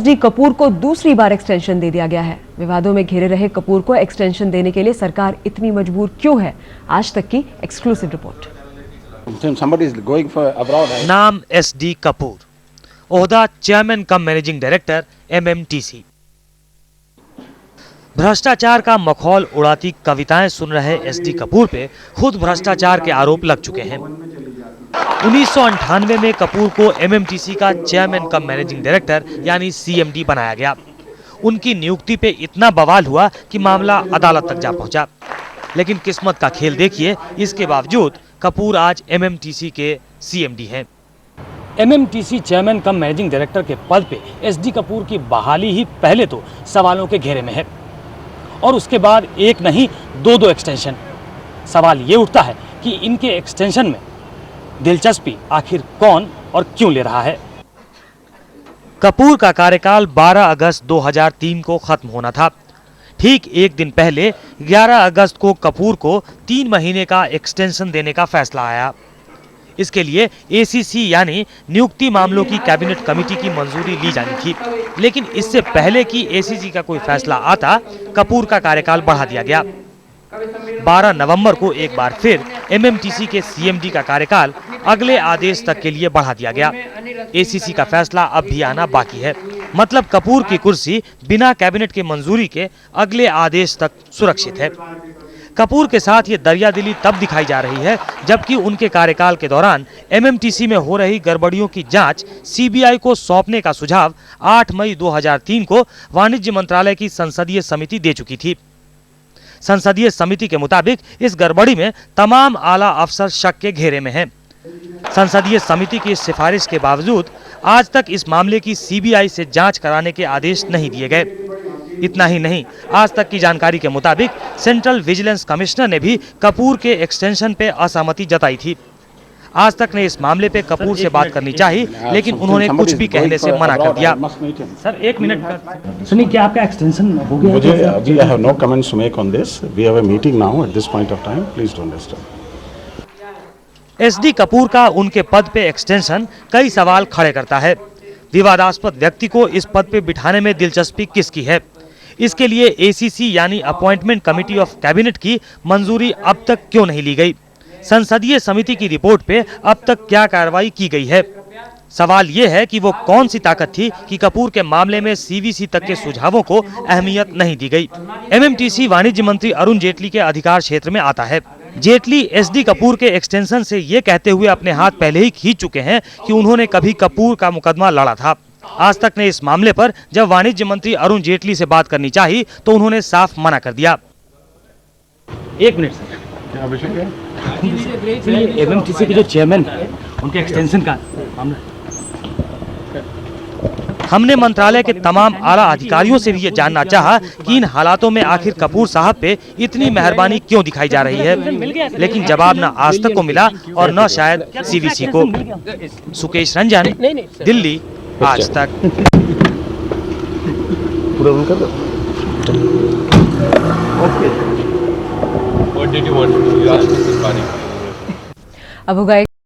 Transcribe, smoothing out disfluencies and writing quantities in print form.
SD Kapoor को दूसरी बार extension दे दिया गया है। विवादों में घिरे रहे कपूर को एक्सटेंशन देने के लिए सरकार इतनी मजबूर क्यों है? आज तक की एक्सक्लूसिव रिपोर्ट। नाम एसडी कपूर, ओहदा chairman cum managing director MMTC. भ्रष्टाचार का मखौल उड़ाती कविताएं सुन रहे एसडी कपूर पे खुद भ्रष्टाचार के आरोप लग चुके हैं। 1998 में कपूर को एमएमटीसी का चेयरमैन कम मैनेजिंग डायरेक्टर यानी सीएमडी बनाया गया। उनकी नियुक्ति पे इतना बवाल हुआ कि मामला अदालत तक जा पहुंचा। लेकिन किस्मत का खेल देखिए, इसके बावजूद कपूर आज एमएमटीसी के सीएमडी हैं। MMTC chairman cum managing director के पद पे एसडी कपूर की बहाली ही पहले तो सवालों के घेरे में है और उसके बाद एक नहीं दो एक्सटेंशन। सवाल ये उठता है कि इनके एक्सटेंशन में दिलचस्पी आखिर कौन और क्यों ले रहा है। कपूर का कार्यकाल 12 अगस्त 2003 को खत्म होना था। ठीक एक दिन पहले 11 अगस्त को कपूर को 3 महीने का एक्सटेंशन देने का फैसला आया। इसके लिए एसीसी यानी नियुक्ति मामलों की कैबिनेट कमेटी की मंजूरी ली जानी थी, लेकिन इससे पहले कि एसीसी का कोई फैसला आता, कपूर का कार्यकाल बढ़ा दिया गया। 12 नवंबर को एक बार फिर एमएमटीसी के सीएमडी का कार्यकाल अगले आदेश तक के लिए बढ़ा दिया गया। एसीसी का फैसला अब भी आना बाकी है। मतलब कपूर की कुर्सी बिना कैबिनेट की मंजूरी के अगले आदेश तक सुरक्षित है। कपूर के साथ ये दरियादिली तब दिखाई जा रही है जबकि उनके कार्यकाल के दौरान एमएमटीसी में हो रही गड़बड़ियों की जांच सीबीआई को सौंपने का सुझाव 8 मई 2003 को वाणिज्य मंत्रालय की संसदीय समिति दे चुकी थी। संसदीय समिति के मुताबिक इस गड़बड़ी में तमाम आला अफसर शक के घेरे में हैं। संसदीय समिति की इस सिफारिश के बावजूद आज तक इस मामले की सीबीआई से जांच कराने के आदेश नहीं दिए गए। इतना ही नहीं, आज तक की जानकारी के मुताबिक सेंट्रल विजिलेंस कमिश्नर ने भी कपूर के एक्सटेंशन पे असहमति जताई थी। आज तक ने इस मामले पे कपूर से बात करनी चाहिए, लेकिन उन्होंने कुछ भी कहने से मना कर दिया। सर एक मिनट सुनिए, क्या आपका एक्सटेंशन हो गया? मुझे अभी I have no comments to make on this. We have a meeting now at this point of time, please don't disturb. SD Kapoor का उनके पद पे एक्सटेंशन कई सवाल खड़े करता है। विवादास्पद व्यक्ति को इस पद पे बिठाने में दिलचस्पी किसकी है? इसके लिए एसीसी यानी अपॉइंटमेंट कमेटी ऑफ कैबिनेट की मंजूरी अब तक क्यों नहीं ली गई? संसदीय समिति की रिपोर्ट पे अब तक क्या कार्रवाई की गई है? सवाल ये है कि वो कौन सी ताकत थी कि कपूर के मामले में सीवीसी तक के सुझावों को अहमियत नहीं दी गई। एमएमटीसी वाणिज्य मंत्री अरुण जेटली के अधिकार क्षेत्र में आता है। जेटली एसडी कपूर के एक्सटेंशन से ये कहते हुए अपने हाथ पहले ही खींच चुके हैं कि उन्होंने कभी कपूर का मुकदमा लड़ा था। आज तक ने इस मामले पर जब वाणिज्य मंत्री अरुण जेटली से बात करनी चाहिए तो उन्होंने साफ मना कर दिया। एक मिनट सर, एमएमटीसी के जो चेयरमैन है उनके एक्सटेंशन का मामला, हमने मंत्रालय के तमाम आला अधिकारियों से भी ये जानना चाहा कि इन हालातों में आखिर कपूर साहब पे इतनी मेहरबानी क्यों दिखाई जा रही है, लेकिन जवाब न आज तक को मिला और न शायद सीवीसी को। सुकेश रंजन, दिल्ली, आज तक। अब होगा